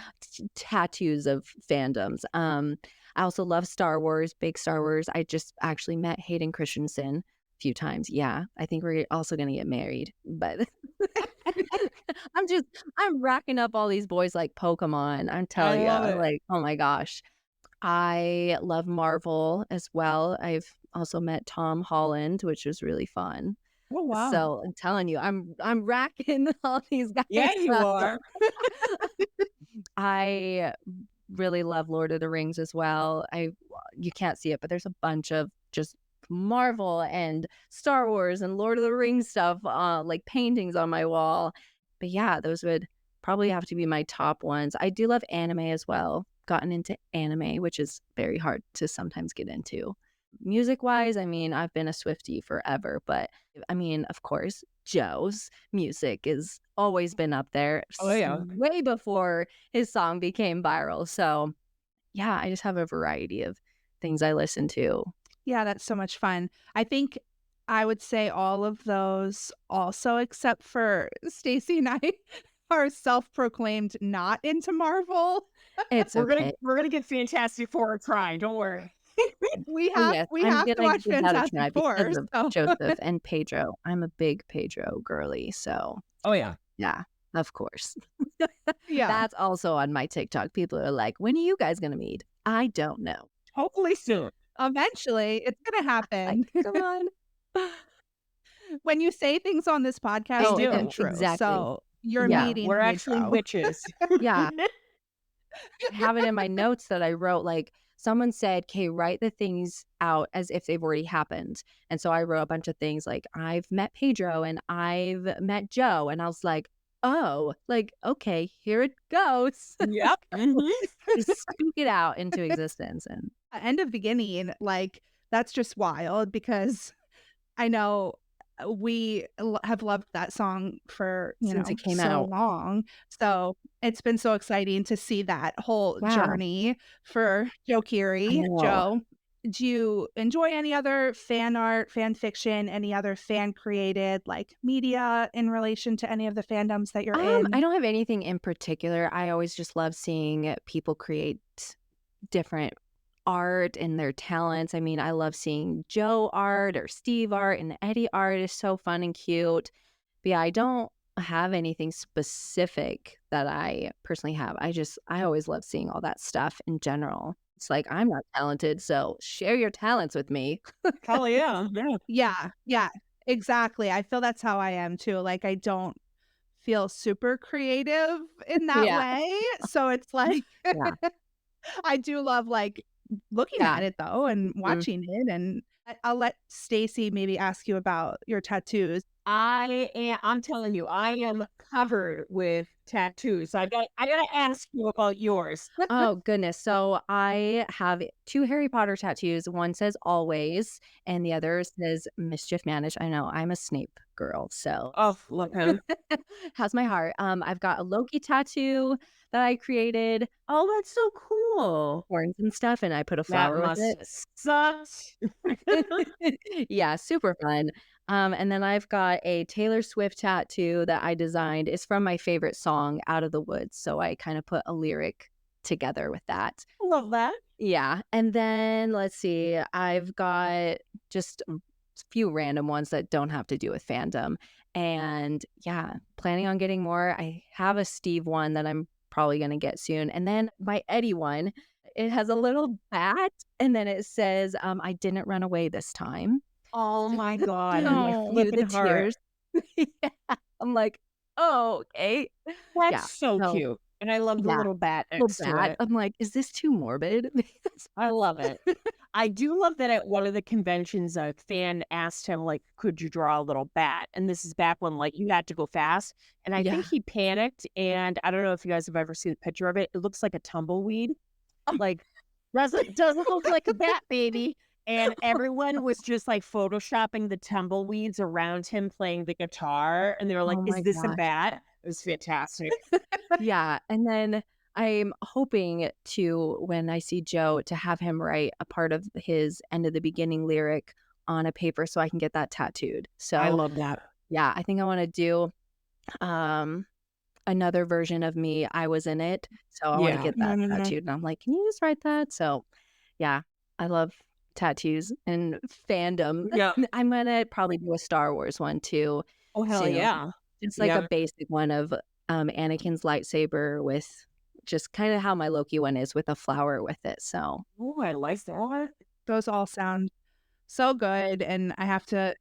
tattoos of fandoms. I also love Star Wars, big Star Wars. I just actually met Hayden Christensen a few times. Yeah. I think we're also gonna get married. But I'm racking up all these boys like Pokemon. I'm I telling you. love it. Like, oh my gosh. I love Marvel as well. I've also met Tom Holland, which was really fun. Oh wow. So I'm telling you, I'm racking all these guys Yeah, you up. are. I really love Lord of the Rings as well. You can't see it, but there's a bunch of just Marvel and Star Wars and Lord of the Rings stuff, like paintings on my wall. But yeah, those would probably have to be my top ones. I do love anime as well. Gotten into anime, which is very hard to sometimes get into. Music wise, I mean, I've been a Swiftie forever, but I mean, of course, Joe's music has always been up there Oh yeah. way before his song became viral. So yeah, I just have a variety of things I listen to. Yeah, that's so much fun. I think I would say all of those also, except for Stacy and I are self-proclaimed not into Marvel. It's okay. We're gonna get Fantastic Four trying. Don't worry. We Oh, have yes, we I'm have to gonna watch give that a try Fantastic Four. because of So Joseph and Pedro. I'm a big Pedro girly, so Oh yeah. yeah, of course. yeah. That's also on my TikTok. People are like, "When are you guys gonna meet?" I don't know. Hopefully soon. Eventually it's gonna happen. Like, come on. When you say things on this podcast, Oh, they come e- true. exactly. So you're Yeah, meeting We're actually Pedro. witches. Yeah. I have it in my notes that I wrote. Like someone said, "Okay, write the things out as if they've already happened." And so I wrote a bunch of things like, "I've met Pedro and I've met Joe," and I was like, "Oh, like okay, here it goes." Yep. Mhm. Just speak it out into existence, and End of beginning, like that's just wild because I know we have loved that song for since it came so out. long. So it's been so exciting to see that whole Wow. journey for Joe I Keery. know. Joe, do you enjoy any other fan art, fan fiction, any other fan created like media in relation to any of the fandoms that you're I in? don't have anything in particular. I always just love seeing people create different art and their talents. I mean, I love seeing Joe art or Steve art, and Eddie art is so fun and cute. But yeah, I don't have anything specific that I personally have. I always love seeing all that stuff in general. It's like I'm not talented, so share your talents with me. Hell yeah. Yeah. Yeah, exactly. I feel that's how I am too. Like I don't feel super creative in that Yeah. way. So it's like Yeah. I do love like looking Yeah. at it though and Mhm. watching it. And I'll let Stacy maybe ask you about your tattoos. I'm telling you, I am covered with tattoos. I gotta ask you about yours. Oh goodness. So I have 2 Harry Potter tattoos. One says always and the other says mischief managed. I know I'm a Snape girl, so Oh, look him. how's my heart? I've got a Loki tattoo that I created, Oh, that's so cool. horns and stuff, and I put a That flower with must it. have sucked. Yeah, super fun. And then I've got a Taylor Swift tattoo that I designed. It's from my favorite song, Out of the Woods. So I kind of put a lyric together with that. I love that. Yeah. And then let's see, I've got just a few random ones that don't have to do with fandom. And yeah, planning on getting more. I have a Steve one that I'm probably going to get soon. And then my Eddie one, it has a little bat and then it says, I didn't run away this time. Oh my God. And My I flew flipping the heart. tears. Yeah. I'm like, oh, okay. That's Yeah. so So, cute. And I love the yeah, little bat little next to bat. it. I'm like, is this too morbid? I love it. I do love that at one of the conventions, a fan asked him, like, could you draw a little bat? And this is back when, like, you had to go fast. And I Yeah. think he panicked. And I don't know if you guys have ever seen a picture of it. It looks like a tumbleweed. Like, doesn't look like a bat, baby. And everyone was just like photoshopping the tumbleweeds around him playing the guitar. And they were like, Oh is my this a gosh. bat? It was fantastic. Yeah. And then I'm hoping to, when I see Joe, to have him write a part of his end of the beginning lyric on a paper so I can get that tattooed. I So love that. yeah, I think I want to do another version of me. I was in it. So I want to Yeah. get that tattooed. And I'm like, can you just write that? So yeah, I love tattoos and fandom. Yeah. I'm going to probably do a Star Wars one too Oh, hell soon. yeah. Just like Yeah. a basic one of Anakin's lightsaber with just kind of how my Loki one is with a flower with it. So Oh, I like that. Those all sound so good, and I have to,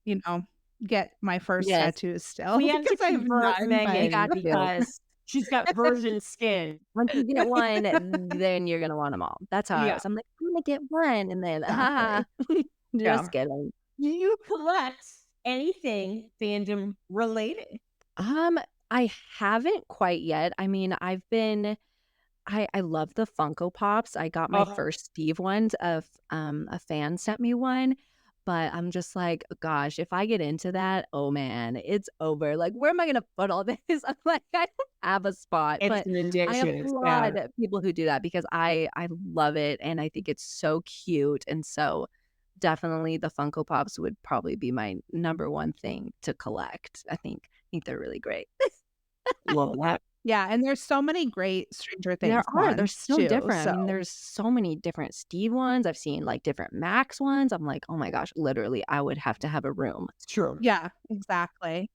get my first yes, tattoos still We have to because I have convert none, you Megan got to. because she's got virgin skin. Once you get one, then you're gonna want them all. That's how I Yeah. was. I'm like, I'm gonna get one, and then Exactly. Yeah. just kidding. Do you collect anything fandom related? I haven't quite yet. I mean, I love the Funko Pops. I got my Oh, first Steve ones of a fan sent me one, but I'm just like, gosh, if I get into that, oh man, it's over. Like, where am I gonna put all this? I'm like, I don't have a spot, it's but an I addiction. It's bad. applaud people who do that because I love it and I think it's so cute. And so definitely the Funko Pops would probably be my number one thing to collect. I think they're really great. Love that. Yeah, and there's so many great Stranger Things They're ones so too. different. I mean, So there's so many different Steve ones. I've seen like different Max ones. I'm like, oh my gosh, literally, I would have to have a room. It's true. yeah, exactly.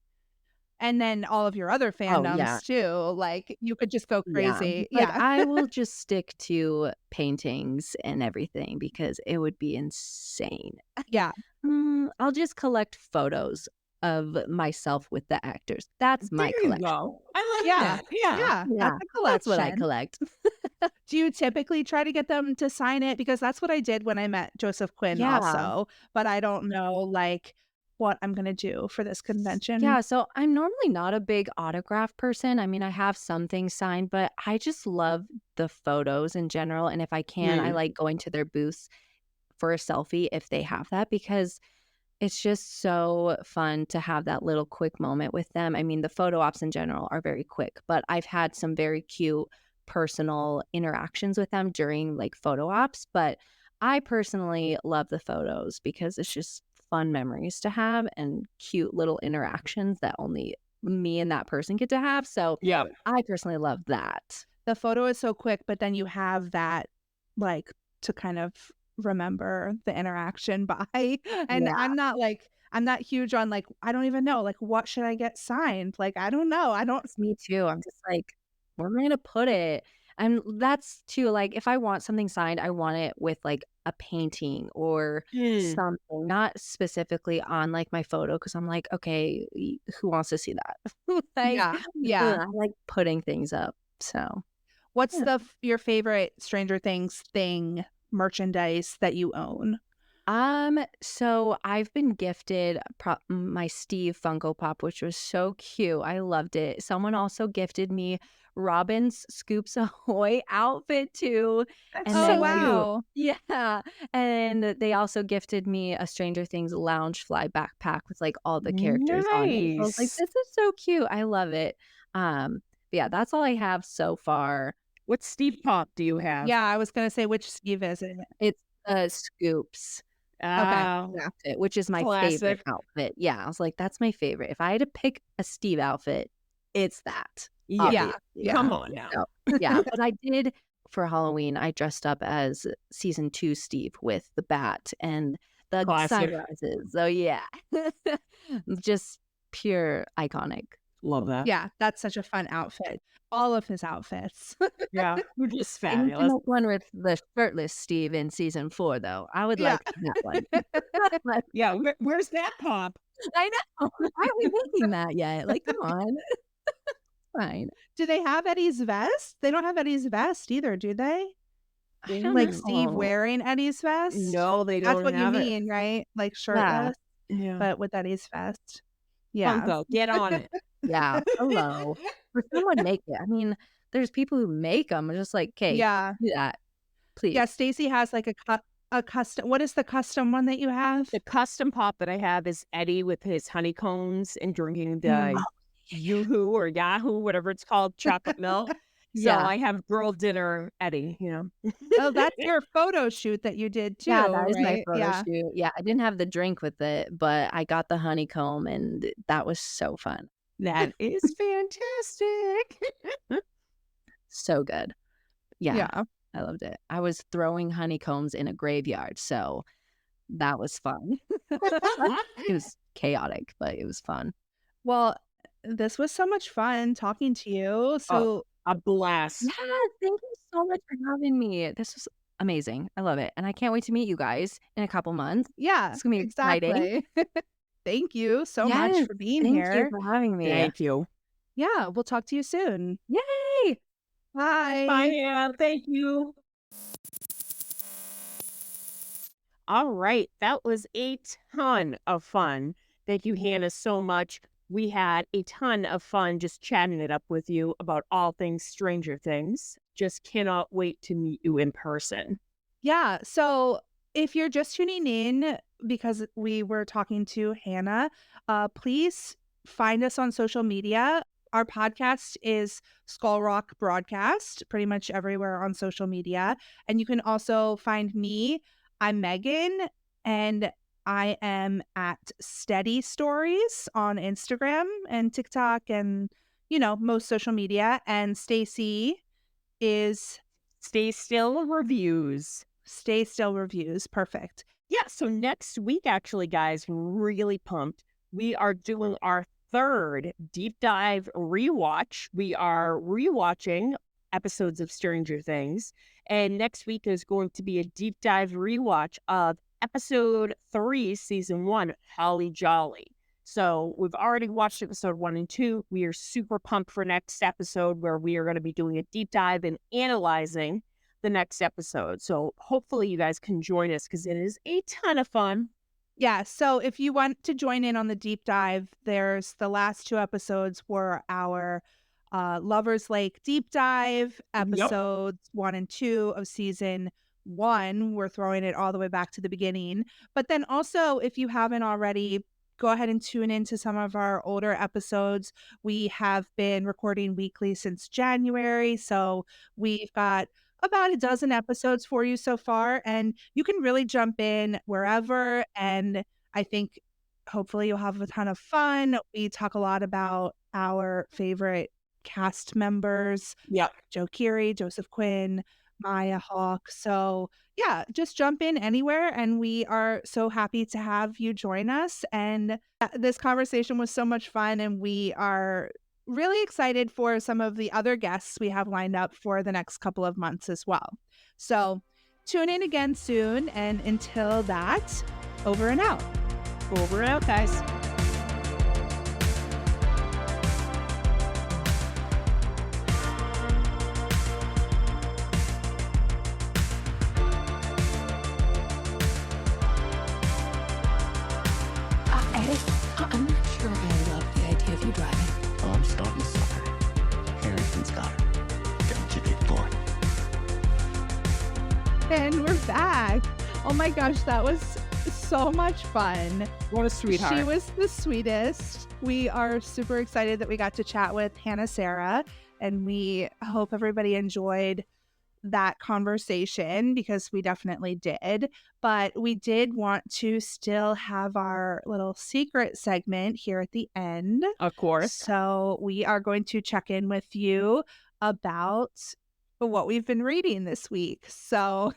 And then all of your other Oh yeah, fandoms too. Like you could just go yeah. crazy. Like Yeah. I will just stick to paintings and everything because it would be insane. Yeah. I'll just collect photos of myself with the actors. That's my There you collection. go. I like Yeah. that. Yeah. Yeah. Yeah, That's a that's what I collection. collect. Do you typically try to get them to sign it? Because that's what I did when I met Joseph Quinn Yeah. also. But I don't know like what I'm gonna do for this convention. Yeah, so I'm normally not a big autograph person. I mean, I have some things signed, but I just love the photos in general. And if I can, I Mm. like going to their booths for a selfie if they have that because it's just so fun to have that little quick moment with them. I mean, the photo ops in general are very quick, but I've had some very cute personal interactions with them during like photo ops. But I personally love the photos because it's just fun memories to have and cute little interactions that only me and that person get to have. So Yeah. I personally love that. The photo is so quick, but then you have that like to kind of remember the interaction by. And Yeah. I'm not huge on like I don't even know like what should I get signed? Like I don't know. I don't Me too. I'm just like, where am I gonna put it? And that's too like if I want something signed, I want it with like a painting or Mm. something, not specifically on like my photo because I'm like, okay, who wants to see that? Like, yeah. Yeah. I like putting things up. So What's yeah. your favorite Stranger Things thing merchandise that you own? So I've been gifted my Steve Funko Pop, which was so cute. I loved it. Someone also gifted me Robin's Scoops Ahoy outfit too. That's And Oh so then cute. wow. yeah, and they also gifted me a Stranger Things lounge fly backpack with like all the characters on it. So I was like, Nice. this is so cute. I love it. But yeah, that's all I have so far. What Steve Pop do you have? Yeah, I was gonna say which Steve is it? It's Scoops Okay. Oh, outfit, which is my favorite classic. outfit. Yeah, I was like, that's my favorite. If I had to pick a Steve outfit, it's that. Yeah. Yeah. Obviously. Yeah. Come on now. So, yeah, but I did for Halloween, I dressed up as season 2 Steve with the bat and the Classic. sunglasses. So yeah, just pure iconic. Love that. Yeah, that's such a fun outfit. All of his outfits. Yeah. We're just I need to fabulous. make one with the shirtless Steve in season 4, though. I would Yeah. like that one. Like, Yeah. Where's that pop? I know. Why aren't we making that yet? Like, come on. Fine. Do they have Eddie's vest? They don't have Eddie's vest either, do they? I don't Like know. Steve wearing Eddie's vest? No, they That's don't what you have it. mean, right? Like Yeah. shirtless, Yeah. but with Eddie's vest. Yeah. Funko, get on it. Yeah. Hello. For someone make it. I mean, there's people who make them. Just like, okay, Yeah. do that, please. Yeah, Stacy has like a custom. What is the custom one that you have? The custom pop that I have is Eddie with his honeycombs and drinking the Mm. Yoo-hoo or Yahoo, whatever it's called, chocolate milk. So Yeah. I have girl dinner Eddie, you know. Oh, that's your photo shoot that you did too, Yeah, that is my right? photo Yeah. shoot. Yeah, I didn't have the drink with it, but I got the honeycomb, and that was so fun. That is fantastic. So good. Yeah, Yeah. I loved it. I was throwing honeycombs in a graveyard, so that was fun. It was chaotic, but it was fun. Well, this was so much fun talking to you. So A blast. Yeah, thank you so much for having me. This was amazing. I love it, and I can't wait to meet you guys in a couple months. yeah, It's gonna be exciting. exactly. Thank you so much Yes, for being thank here. you for having me. Thank you. Yeah, we'll talk to you soon. Yay! Bye. Bye, Ann. Thank you. All right. That was a ton of fun. Thank you, Hannah, so much. We had a ton of fun just chatting it up with you about all things Stranger Things. Just cannot wait to meet you in person. Yeah. So if you're just tuning in because we were talking to Hannah, please find us on social media. Our podcast is Skull Rock Broadcast, pretty much everywhere on social media. And you can also find me. I'm Megan, and I am at Steady Stories on Instagram and TikTok and, most social media. And Stacy is Stay Still Reviews. Stay Still Reviews. Perfect. Yeah, so next week, actually, guys, really pumped. We are doing our third deep dive rewatch. We are rewatching episodes of Stranger Things. And next week is going to be a deep dive rewatch of episode 3, season 1, Holly Jolly. So we've already watched episode 1 and 2. We are super pumped for next episode where we are going to be doing a deep dive and analyzing the next episode. So hopefully you guys can join us because it is a ton of fun. Yeah. So if you want to join in on the deep dive, there's the last 2 episodes were our Lover's Lake deep dive, episodes 1 and 2 of season 1. We're throwing it all the way back to the beginning. But then also, if you haven't already, go ahead and tune into some of our older episodes. We have been recording weekly since January. So we've got about a dozen episodes for you so far, and you can really jump in wherever. And I think hopefully you'll have a ton of fun. We talk a lot about our favorite cast members. Yep. Joe Keery, Joseph Quinn, Maya Hawke. So yeah, just jump in anywhere, and we are so happy to have you join us. And this conversation was so much fun, and we are really excited for some of the other guests we have lined up for the next couple of months as well. So tune in again soon, and until that, over and out. Over and out, guys. Eddie, I'm not sure I love the idea of you driving. Oh, I'm starting to suffer. Harrington's got her. Don't you, big boy? And we're back. Oh my gosh, that was so much fun. What a sweetheart. She was the sweetest. We are super excited that we got to chat with Hannah Sarah, and we hope everybody enjoyed that conversation because we definitely did. But we did want to still have our little secret segment here at the end. Of course. So we are going to check in with you about what we've been reading this week. So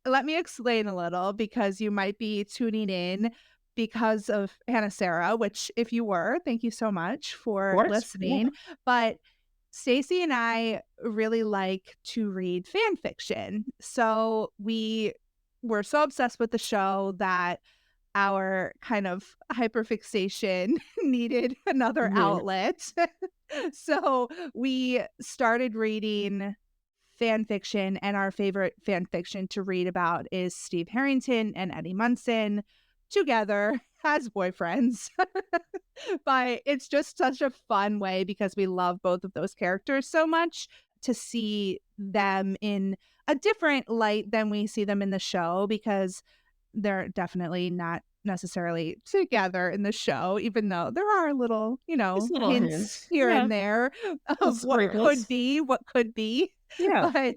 let me explain a little because you might be tuning in because of Hannah Sarah, which if you were, thank you so much Of for course. Yeah. listening. But Stacey and I really like to read fan fiction. So we were so obsessed with the show that our kind of hyperfixation needed another Mhm. outlet. So we started reading fan fiction, and our favorite fan fiction to read about is Steve Harrington and Eddie Munson together as boyfriends. But it's just such a fun way because we love both of those characters so much to see them in a different light than we see them in the show because they're definitely not necessarily together in the show, even though there are little, Just little hints hints. here Yeah. and there Little of what could sprinkles. be, what could be. Yeah. But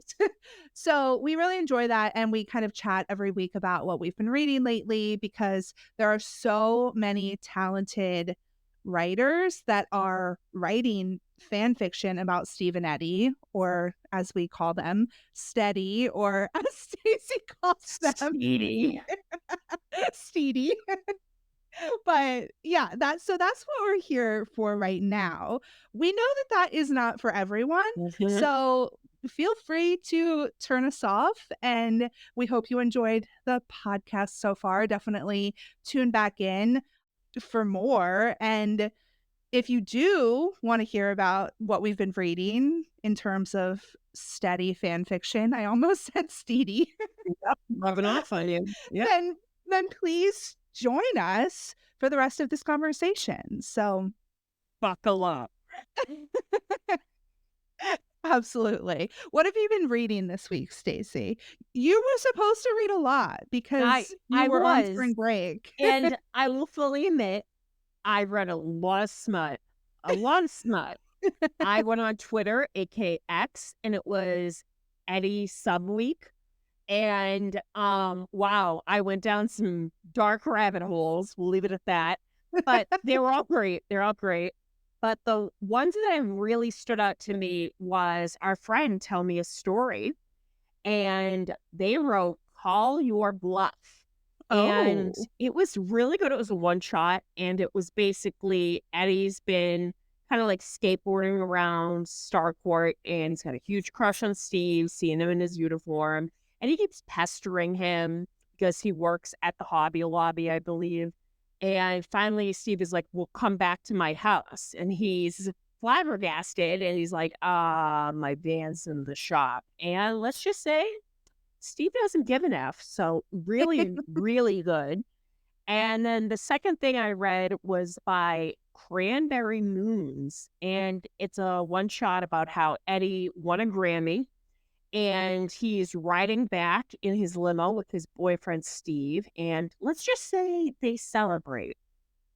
so we really enjoy that. And we kind of chat every week about what we've been reading lately because there are so many talented writers that are writing fan fiction about Steve and Eddie, or as we call them, Steady, or as Stacey calls them, Speedy. Steedy. But yeah, that's what we're here for right now. We know that that is not for everyone. Mhm. So feel free to turn us off, and we hope you enjoyed the podcast so far. Definitely tune back in for more. And if you do want to hear about what we've been reading in terms of steady fan fiction, I almost said steedy, Yep. Rubbing off on you. Yep. then please join us for the rest of this conversation. So Buckle up. absolutely. What have you been reading this week, Stacey? You were supposed to read a lot because you I were on was, spring break. and I will fully admit, I read a lot of smut. A lot of smut. I went on Twitter, aka X, and it was Eddie Subweek. And wow, I went down some dark rabbit holes. We'll leave it at that. But they were all great. They're all great. But the ones that have really stood out to me was our friend tell me a story, and they wrote "Call Your Bluff," and Oh, it was really good. It was a one shot, and it was Eddie's been kind of like skateboarding around Starcourt, and he's got a huge crush on Steve, seeing him in his uniform, and he keeps pestering him because he works at the Hobby Lobby, I believe. And finally, Steve is like, "Well, come back to my house," and he's flabbergasted, and he's like, my van's in the shop." And let's just say Steve doesn't give an F. So really, really good. And then the second thing I read was by Cranberry Moons. And it's a one shot about how Eddie won a Grammy, and he's riding back in his limo with his boyfriend Steve. And let's just say they celebrate.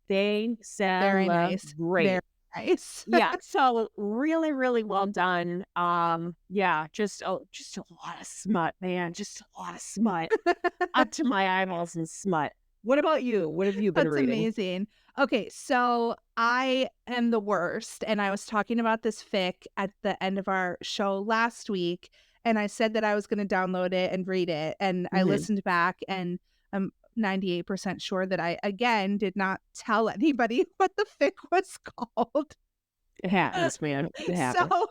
They very nice. Very celebrate. nice. Yeah, so really, really well done. Yeah, just a lot of smut, man. Just a lot of smut. Up to my eyeballs in smut. What about you? What have you been That's reading? amazing. Okay, so I am the worst, and I was talking about this fic at the end of our show last week, and I said that I was going to download it and read it, and I Mhm. listened back, and I'm 98% sure that I again did not tell anybody what the fic was called. It happens, man. It happens. So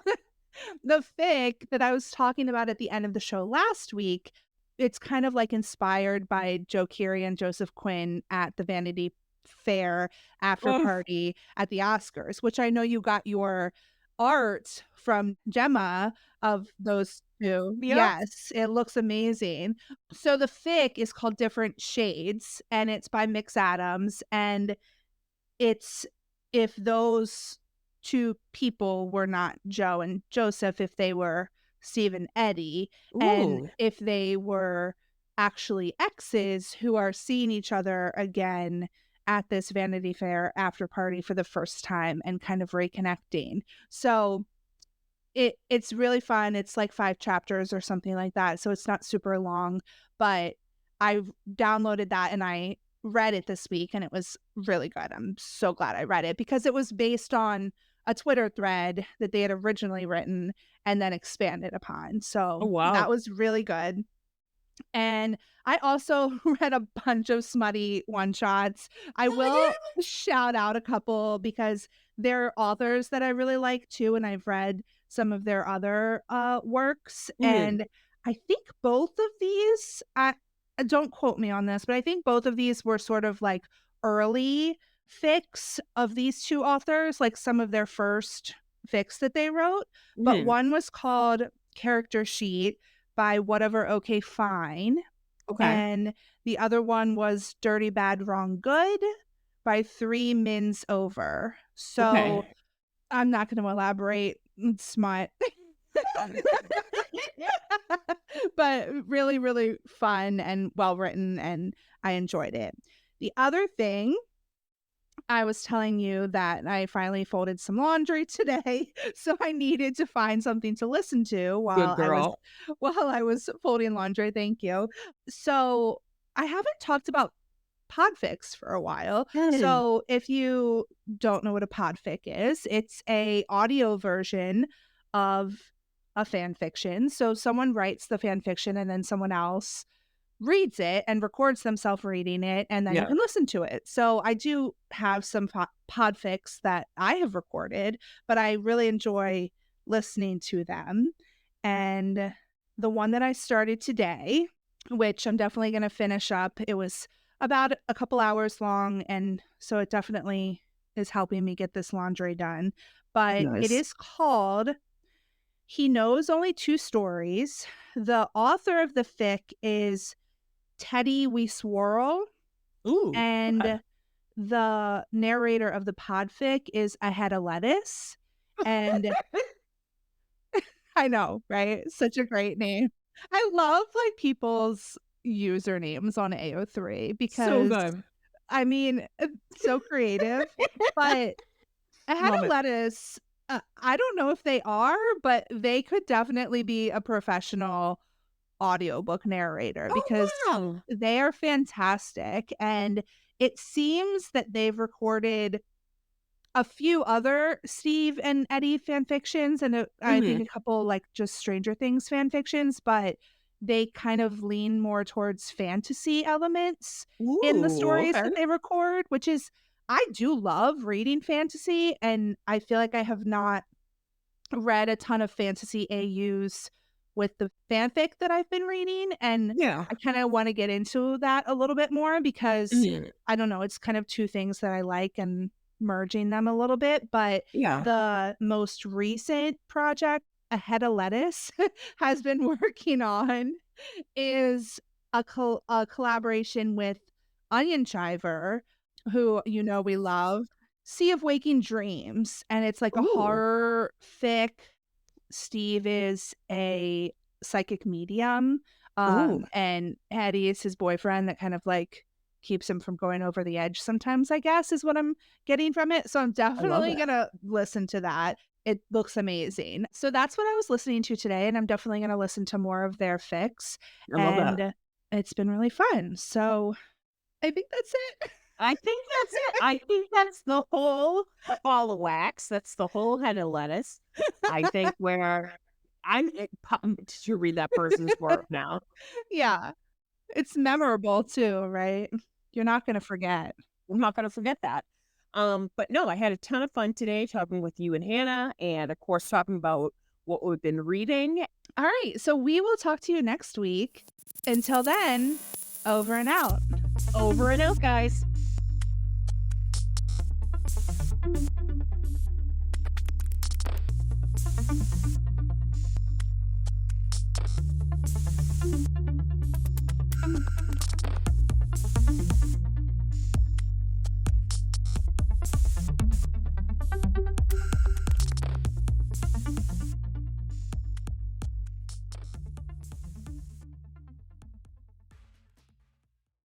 the fic that I was talking about at the end of the show last week, it's kind of like inspired by Joe Keery and Joseph Quinn at the Vanity Fair after Ugh. party at the Oscars, which I know you got your art from Gemma of those two. Yep. Yes, it looks amazing. So the fic is called Different Shades, and it's by Mix Adams, and it's if those two people were not Joe and Joseph, if they were Steve and Eddie, and Ooh. if they were actually exes who are seeing each other again at this Vanity Fair after party for the first time and kind of reconnecting. So it's really fun. It's like 5 chapters or something like that. So it's not super long, but I've downloaded that and I read it this week and it was really good. I'm so glad I read it because it was based on a Twitter thread that they had originally written and then expanded upon. Oh, So wow. that was really good. And I also read a bunch of smutty one-shots. I will shout out a couple because they're authors that I really like too, and I've read some of their other works. Mm. And I think both of these, don't quote me on this, but I think both of these were sort of like early fics of these two authors, like some of their first fics that they wrote. But Mm. one was called Character Sheet by Whatever Okay Fine. Okay. And the other one was Dirty Bad Wrong Good by Three Mins Over. So Okay. I'm not going to elaborate. It's smut. But really, really fun and well written, and I enjoyed it. The other thing, I was telling you that I finally folded some laundry today, so I needed to find something to listen to Good while girl. I was folding laundry. Thank you. So I haven't talked about podfics for a while. Mm. So if you don't know what a podfic is, it's a audio version of a fan fiction. So someone writes the fan fiction and then someone else reads it and records themselves reading it, and then you Yeah. can listen to it. So I do have some podfics that I have recorded, but I really enjoy listening to them. And the one that I started today, which I'm definitely going to finish up, it was about a couple hours long, and so it definitely is helping me get this laundry done. But it Nice. is called He Knows Only Two Stories. The author of the fic is Teddy We Swirl, Ooh. Okay. and the narrator of the podfic is A Head of Lettuce. And I know, right? Such a great name. I love like people's usernames on AO3 So because good. I mean, so creative. But A Head Love of it. Lettuce, I don't know if they are, but they could definitely be a professional audiobook narrator Oh, because wow. they are fantastic. And it seems that they've recorded a few other Steve and Eddie fan fictions, and I think Mhm. a couple like just Stranger Things fan fictions, but they kind of lean more towards fantasy elements in the Ooh, stories okay. that they record, which is, I do love reading fantasy, and I feel like I have not read a ton of fantasy AUs with the fanfic that I've been reading, and Yeah. I kind of want to get into that a little bit more because Mhm. I don't know, it's kind of two things that I like and merging them a little bit. But Yeah. the most recent project A Head of Lettuce has been working on is a collaboration with Onion Chiver, who you know we love, Sea of Waking Dreams, and it's like a Ooh. horror fic. Steve is a psychic medium, Ooh. and Eddie is his boyfriend that kind of like keeps him from going over the edge sometimes, I guess, is what I'm getting from it. So I'm I love definitely that. gonna listen to that. It looks amazing. So that's what I was listening to today, and I'm definitely gonna listen to more of their fics. I love that. And it's been really fun. So I think that's it. I think that's it. I think that's the whole ball of wax. That's the whole head of lettuce. I think where I'm pumped to read that person's work now. Yeah. It's memorable too, right? You're not gonna forget. I'm not going to forget that. But no, I had a ton of fun today talking with you and Hannah, and of course talking about what we've been reading. All right. So we will talk to you next week. Until then, over and out. Over and out, guys.